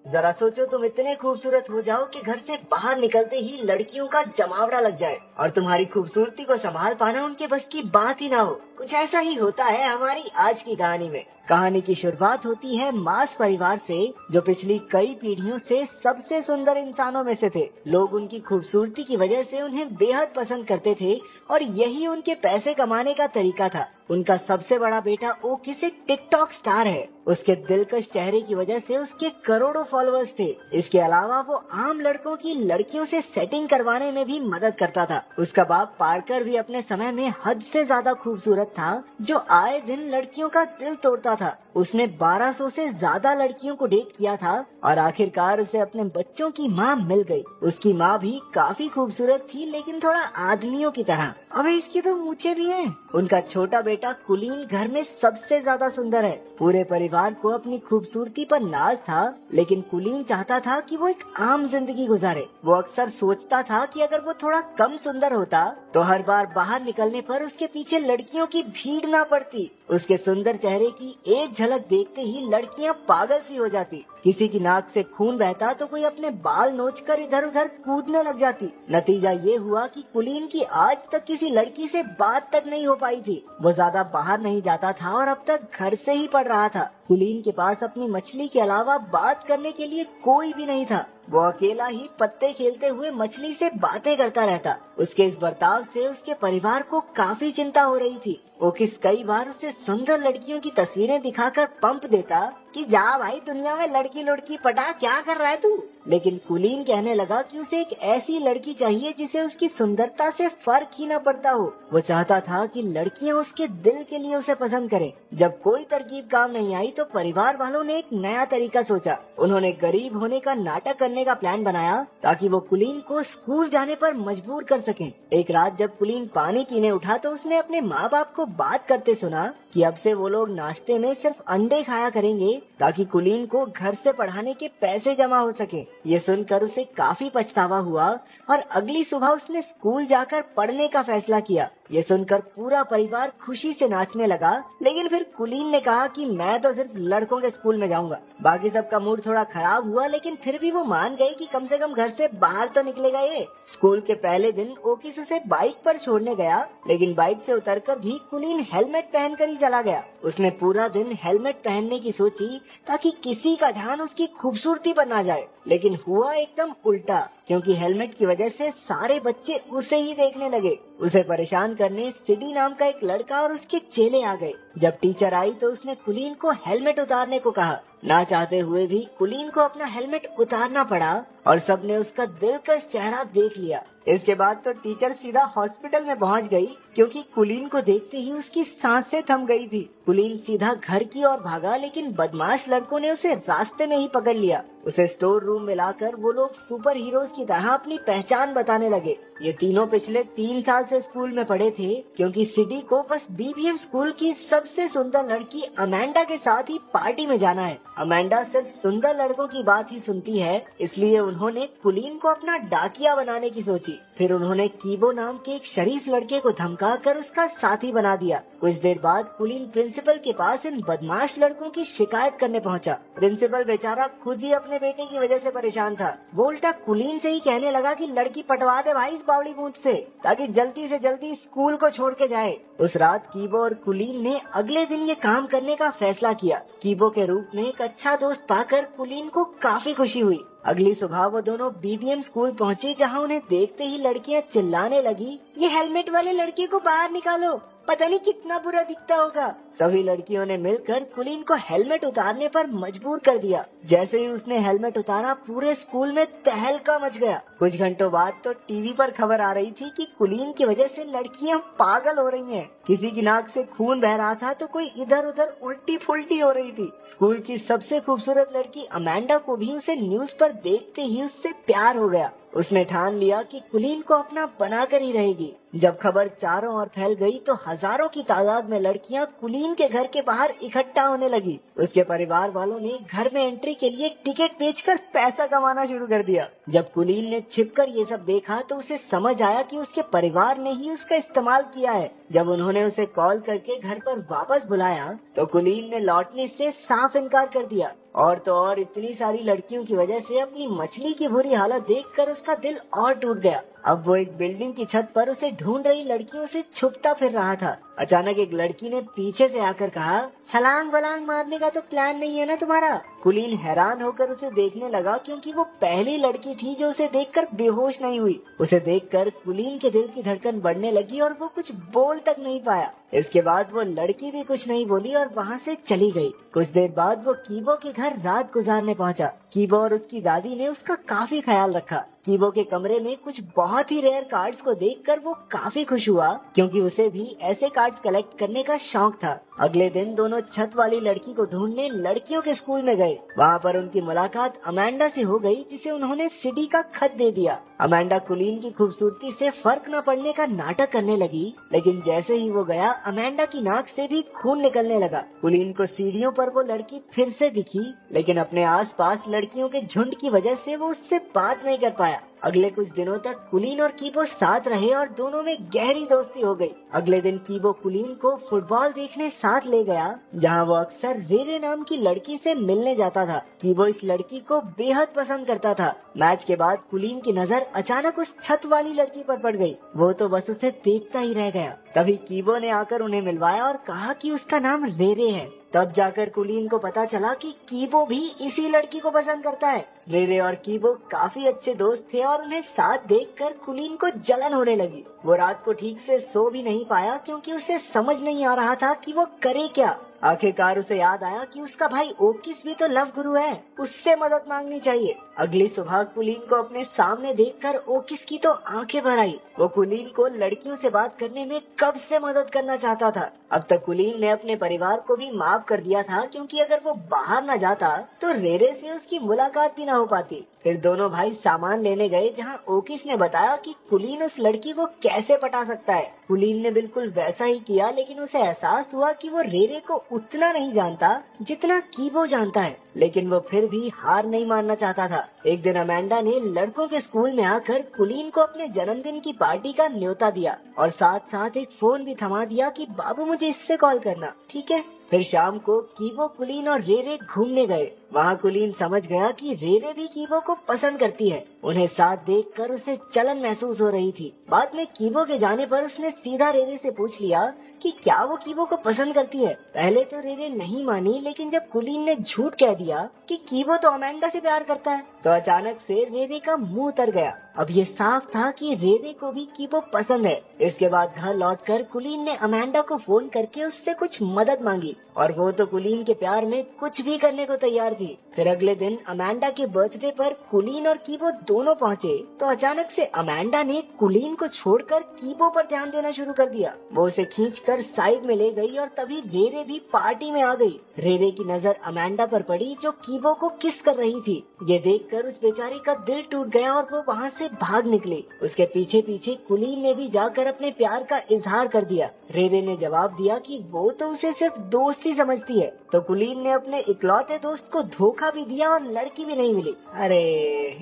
जरा सोचो तुम इतने खूबसूरत हो जाओ कि घर से बाहर निकलते ही लड़कियों का जमावड़ा लग जाए और तुम्हारी खूबसूरती को संभाल पाना उनके बस की बात ही ना हो। कुछ ऐसा ही होता है हमारी आज की कहानी में। कहानी की शुरुआत होती है मास परिवार से, जो पिछली कई पीढ़ियों से सबसे सुंदर इंसानों में से थे। लोग उनकी खूबसूरती की वजह से उन्हें बेहद पसंद करते थे और यही उनके पैसे कमाने का तरीका था। उनका सबसे बड़ा बेटा ओकिस एक टिकटॉक स्टार है। उसके दिलकश चेहरे की वजह से उसके करोड़ों फॉलोअर्स थे। इसके अलावा वो आम लड़कों की लड़कियों से सेटिंग करवाने में भी मदद करता था। उसका बाप पार्कर भी अपने समय में हद से ज्यादा खूबसूरत था, जो आए दिन लड़कियों का दिल तोड़ता था। उसने 1200 से ज्यादा लड़कियों को डेट किया था और आखिरकार उसे अपने बच्चों की माँ मिल गई। उसकी माँ भी काफी खूबसूरत थी, लेकिन थोड़ा आदमियों की तरह। अबे इसकी तो मूछें भी हैं। उनका छोटा बेटा कुलीन घर में सबसे ज्यादा सुंदर है। पूरे परिवार को अपनी खूबसूरती पर नाज था, लेकिन कुलीन चाहता था कि वो एक आम जिंदगी गुजारे। वो अक्सर सोचता था कि अगर वो थोड़ा कम सुंदर होता तो हर बार बाहर निकलने पर उसके पीछे लड़कियों की भीड़ ना पड़ती। उसके सुंदर चेहरे की एक झलक देखते ही लड़कियां पागल सी हो जाती। किसी की नाक से खून बहता तो कोई अपने बाल नोचकर इधर उधर कूदने लग जाती। नतीजा ये हुआ कि कुलीन की आज तक किसी लड़की से बात तक नहीं हो पाई थी। वो ज्यादा बाहर नहीं जाता था और अब तक घर से ही पढ़ रहा था। कुलीन के पास अपनी मछली के अलावा बात करने के लिए कोई भी नहीं था। वो अकेला ही पत्ते खेलते हुए मछली से बातें करता रहता। उसके इस बर्ताव से उसके परिवार को काफी चिंता हो रही थी। ओकिस कई बार उसे सुंदर लड़कियों की तस्वीरें दिखाकर पंप देता कि जा भाई, दुनिया में लड़की लड़की पटा, क्या कर रहा है तू। लेकिन कुलीन कहने लगा कि उसे एक ऐसी लड़की चाहिए जिसे उसकी सुंदरता से फर्क ही न पड़ता हो। वो चाहता था कि लड़कियां उसके दिल के लिए उसे पसंद करें। जब कोई तरकीब काम नहीं आई तो परिवार वालों ने एक नया तरीका सोचा। उन्होंने गरीब होने का नाटक करने का प्लान बनाया ताकि वो कुलीन को स्कूल जाने पर मजबूर कर सकें। एक रात जब कुलीन पानी पीने उठा तो उसने अपने माँ बाप को बात करते सुना कि अब से वो लोग नाश्ते में सिर्फ अंडे खाया करेंगे ताकि कुलीन को घर से पढ़ाने के पैसे जमा हो सके। ये सुनकर उसे काफी पछतावा हुआ और अगली सुबह उसने स्कूल जाकर पढ़ने का फैसला किया। ये सुनकर पूरा परिवार खुशी से नाचने लगा, लेकिन फिर कुलीन ने कहा कि मैं तो सिर्फ लड़कों के स्कूल में जाऊंगा। बाकी सबका मूड थोड़ा खराब हुआ, लेकिन फिर भी वो मान गए कि कम से कम घर से बाहर तो निकलेगा ये। स्कूल के पहले दिन ओकिस उसे बाइक पर छोड़ने गया, लेकिन बाइक से उतरकर भी कुलीन हेलमेट पहनकर ही चला गया। उसने पूरा दिन हेलमेट पहनने की सोची ताकि किसी का ध्यान उसकी खूबसूरती पर ना जाए, लेकिन हुआ एकदम उल्टा, क्योंकि हेलमेट की वजह से सारे बच्चे उसे ही देखने लगे। उसे परेशान करने सिडी नाम का एक लड़का और उसके चेले आ गए। जब टीचर आई तो उसने कुलीन को हेलमेट उतारने को कहा। ना चाहते हुए भी कुलीन को अपना हेलमेट उतारना पड़ा और सबने उसका दिलकश चेहरा देख लिया। इसके बाद तो टीचर सीधा हॉस्पिटल में पहुंच गई, क्योंकि कुलीन को देखते ही उसकी सांसें थम गई थी। कुलीन सीधा घर की ओर भागा, लेकिन बदमाश लड़कों ने उसे रास्ते में ही पकड़ लिया। उसे स्टोर रूम में लाकर वो लोग सुपर हीरोज की तरह अपनी पहचान बताने लगे। ये तीनों पिछले 3 साल से स्कूल में पढ़े थे, क्योंकि सिडी को बस बीबीएम स्कूल की सबसे सुंदर लड़की अमेंडा के साथ ही पार्टी में जाना है। अमेंडा सिर्फ सुंदर लड़कों की बात ही सुनती है, इसलिए उन्होंने कुलीन को अपना डाकिया बनाने की सोची। फिर उन्होंने कीबो नाम के एक शरीफ लड़के को धमकाकर उसका साथी बना दिया। कुछ देर बाद कुलीन प्रिंसिपल के पास इन बदमाश लड़कों की शिकायत करने पहुंचा। प्रिंसिपल बेचारा खुद ही अपने बेटे की वजह से परेशान था। वो उल्टा कुलीन से ही कहने लगा कि लड़की पटवा दे भाई इस बावड़ी बूथ से, ताकि जल्दी से जल्दी स्कूल को छोड़ के जाए। उस रात कीबो और कुलीन ने अगले दिन ये काम करने का फैसला किया। कीबो के रूप में एक अच्छा दोस्त पाकर कुलीन को काफी खुशी हुई। अगली सुबह वो दोनों बीबीएम स्कूल पहुंचे, जहां उन्हें देखते ही लड़कियां चिल्लाने लगी, ये हेलमेट वाले लड़के को बाहर निकालो, पता नहीं कितना बुरा दिखता होगा। सभी लड़कियों ने मिलकर कुलीन को हेलमेट उतारने पर मजबूर कर दिया। जैसे ही उसने हेलमेट उतारा, पूरे स्कूल में तहलका मच गया। कुछ घंटों बाद तो टीवी पर खबर आ रही थी कि कुलीन की वजह से लड़कियां पागल हो रही हैं। किसी की नाक से खून बह रहा था तो कोई इधर उधर उल्टी फुल्टी हो रही थी। स्कूल की सबसे खूबसूरत लड़की अमेंडा को भी उसे न्यूज पर देखते ही उससे प्यार हो गया। उसने ठान लिया कि कुलीन को अपना बनाकर ही रहेगी। जब खबर चारों ओर फैल गई तो हजारों की तादाद में लड़कियां कुलीन के घर के बाहर इकट्ठा होने लगी। उसके परिवार वालों ने घर में एंट्री के लिए टिकट बेचकर पैसा कमाना शुरू कर दिया। जब कुलीन ने छिपकर ये सब देखा तो उसे समझ आया कि उसके परिवार ने ही उसका इस्तेमाल किया है। जब उन्होंने उसे कॉल करके घर पर वापस बुलाया तो कुलीन ने लौटने से साफ इनकार कर दिया। और तो और इतनी सारी लड़कियों की वजह से अपनी मछली की बुरी हालत देखकर उसका दिल और टूट गया। अब वो एक बिल्डिंग की छत पर उसे ढूंढ रही लड़कियों से छुपता फिर रहा था। अचानक एक लड़की ने पीछे से आकर कहा, छलांग वलांग मारने का तो प्लान नहीं है ना तुम्हारा? कुलीन हैरान होकर उसे देखने लगा क्योंकि वो पहली लड़की थी जो उसे देखकर बेहोश नहीं हुई। उसे देखकर कुलीन के दिल की धड़कन बढ़ने लगी और वो कुछ बोल तक नहीं पाया। इसके बाद वो लड़की भी कुछ नहीं बोली और वहाँ से चली गई। कुछ देर बाद वो कीबो के घर रात गुजारने पहुँचा। कीबो और उसकी दादी ने उसका काफी ख्याल रखा। कीबो के कमरे में कुछ बहुत ही रेयर कार्ड्स को देखकर वो काफी खुश हुआ क्योंकि उसे भी ऐसे कार्ड्स कलेक्ट करने का शौक था। अगले दिन दोनों छत वाली लड़की को ढूंढने लड़कियों के स्कूल में गए। वहाँ पर उनकी मुलाकात अमेंडा से हो गई जिसे उन्होंने सिटी का खत दे दिया। अमेंडा कुलीन की खूबसूरती से फर्क न पड़ने का नाटक करने लगी, लेकिन जैसे ही वो गया अमेंडा की नाक से भी खून निकलने लगा। कुलीन को सीढ़ियों पर वो लड़की फिर से दिखी, लेकिन अपने आसपास लड़कियों के झुंड की वजह से वो उससे बात नहीं कर पाया। अगले कुछ दिनों तक कुलीन और कीबो साथ रहे और दोनों में गहरी दोस्ती हो गई। अगले दिन कीबो कुलीन को फुटबॉल देखने साथ ले गया, जहां वो अक्सर रेरे नाम की लड़की से मिलने जाता था। कीबो इस लड़की को बेहद पसंद करता था। मैच के बाद कुलीन की नजर अचानक उस छत वाली लड़की पर पड़ गई। वो तो बस उसे देखता ही रह गया। तभी कीबो ने आकर उन्हें मिलवाया और कहा कि उसका नाम रेरे है। तब जाकर कुलीन को पता चला कि कीबो भी इसी लड़की को पसंद करता है। रेरे और कीबो काफी अच्छे दोस्त थे और उन्हें साथ देखकर कुलीन को जलन होने लगी। वो रात को ठीक से सो भी नहीं पाया क्योंकि उसे समझ नहीं आ रहा था कि वो करे क्या। आखिरकार उसे याद आया कि उसका भाई ओकिस भी तो लव गुरु है, उससे मदद मांगनी चाहिए। अगली सुबह कुलीन को अपने सामने देखकर ओकिस की तो आंखें भर आई। वो कुलीन को लड़कियों से बात करने में कब से मदद करना चाहता था। अब तक कुलीन ने अपने परिवार को भी माफ कर दिया था क्योंकि अगर वो बाहर न जाता तो रेरे से उसकी मुलाकात भी न हो पाती। फिर दोनों भाई सामान लेने गए जहां ओकिस ने बताया कि कुलीन उस लड़की को कैसे पटा सकता है। कुलीन ने बिल्कुल वैसा ही किया, लेकिन उसे एहसास हुआ कि वो रेरे को उतना नहीं जानता जितना कीबो जानता है, लेकिन वो फिर भी हार नहीं मानना चाहता था। एक दिन अमेंडा ने लड़कों के स्कूल में आकर कुलीन को अपने जन्मदिन की पार्टी का न्योता दिया और साथ साथ एक फोन भी थमा दिया कि बाबू मुझे इससे कॉल करना, ठीक है? फिर शाम को कीबो, कुलीन और रेरे घूमने गए। वहाँ कुलीन समझ गया कि रेरे भी कीबो को पसंद करती है। उन्हें साथ देखकर उसे जलन महसूस हो रही थी। बाद में कीबो के जाने पर उसने सीधा रेरे से पूछ लिया कि क्या वो कीबो को पसंद करती है। पहले तो रेरे नहीं मानी, लेकिन जब कुलीन ने झूठ कह दिया कि कीबो तो अमेंडा से प्यार करता है तो अचानक से रेरे का मुंह उतर गया। अब ये साफ था कि रेरे को भी कीबो पसंद है। इसके बाद घर लौटकर कुलीन ने अमेंडा को फोन करके उससे कुछ मदद मांगी और वो तो कुलीन के प्यार में कुछ भी करने को तैयार थी। फिर अगले दिन अमेंडा के बर्थडे पर कुलीन और कीबो दोनों पहुँचे तो अचानक से अमेंडा ने कुलीन को छोड़कर कीबो पर ध्यान देना शुरू कर दिया। वो उसे खींचकर साइड में ले गई और तभी रेरे भी पार्टी में आ गई। रेरे की नजर अमेंडा पर पड़ी जो कीबो को किस कर रही थी। ये देखकर उस बेचारी का दिल टूट गया और वो वहाँ से भाग निकली। उसके पीछे पीछे कुलीन ने भी जाकर अपने प्यार का इजहार कर दिया। रेरे ने जवाब दिया कि वो तो उसे सिर्फ दोस्त ही समझती है, तो कुलीन ने अपने इकलौते दोस्त को धोखा भी दिया और लड़की भी नहीं मिली। अरे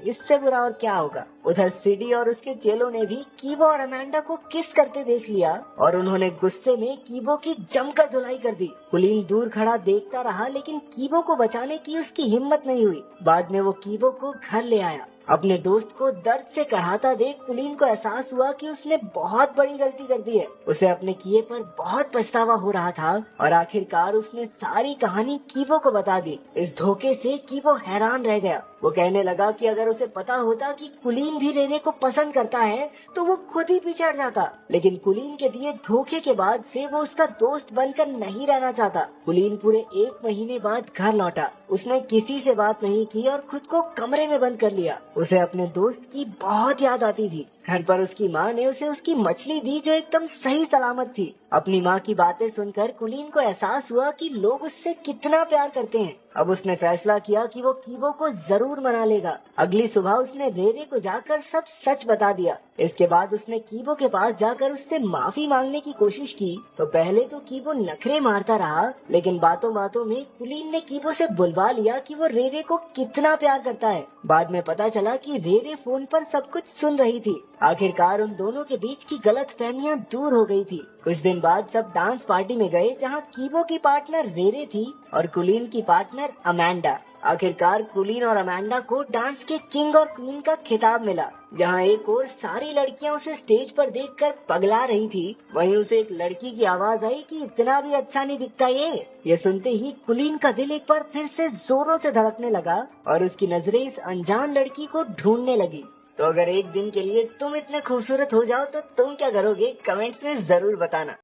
इससे बुरा और क्या होगा। उधर सिडी और उसके चेलों ने भी कीबो और अमेंडा को किस करते देख लिया और उन्होंने गुस्से में कीबो की जमकर धुलाई कर दी। कुलीन दूर खड़ा देखता रहा, लेकिन कीबो को बचाने की उसकी हिम्मत नहीं हुई। बाद में वो कीबो को घर ले आया। अपने दोस्त को दर्द से कराहता देख कुलीन को एहसास हुआ कि उसने बहुत बड़ी गलती कर दी है। उसे अपने किए पर बहुत पछतावा हो रहा था और आखिरकार उसने सारी कहानी कीबो को बता दी। इस धोखे से कीबो हैरान रह गया। वो कहने लगा कि अगर उसे पता होता कि कुलीन भी रेरे को पसंद करता है तो वो खुद ही पीछे हट जाता, लेकिन कुलीन के दिए धोखे के बाद से वो उसका दोस्त बनकर नहीं रहना चाहता। कुलीन पूरे 1 महीने बाद घर लौटा। उसने किसी से बात नहीं की और खुद को कमरे में बंद कर लिया। उसे अपने दोस्त की बहुत याद आती थी। घर पर उसकी माँ ने उसे उसकी मछली दी जो एकदम सही सलामत थी। अपनी माँ की बातें सुनकर कुलीन को एहसास हुआ कि लोग उससे कितना प्यार करते हैं। अब उसने फैसला किया कि वो कीबो को जरूर मना लेगा। अगली सुबह उसने रेरे को जाकर सब सच बता दिया। इसके बाद उसने कीबो के पास जाकर उससे माफी मांगने की कोशिश की तो पहले तो कीबो नखरे मारता रहा, लेकिन बातों बातों में कुलीन ने कीबो से बुलवा लिया कि वो रेरे को कितना प्यार करता है। बाद में पता चला कि रेरे फोन पर सब कुछ सुन रही थी। आखिरकार उन दोनों के बीच की गलतफहमियां दूर हो गई थी। कुछ दिन बाद सब डांस पार्टी में गए जहां कीबो की पार्टनर रेरे थी और कुलीन की पार्टनर अमेंडा। आखिरकार कुलीन और अमेंडा को डांस के किंग और क्वीन का खिताब मिला। जहां एक और सारी लड़कियां उसे स्टेज पर देखकर पगला रही थी, वहीं उसे एक लड़की की आवाज आई कि इतना भी अच्छा नहीं दिखता ये सुनते ही कुलीन का दिल एक बार फिर से जोरों से धड़कने लगा और उसकी नजरें इस अनजान लड़की को ढूंढने लगी। तो अगर एक दिन के लिए तुम इतने खूबसूरत हो जाओ तो तुम क्या करोगे, कमेंट्स में जरूर बताना।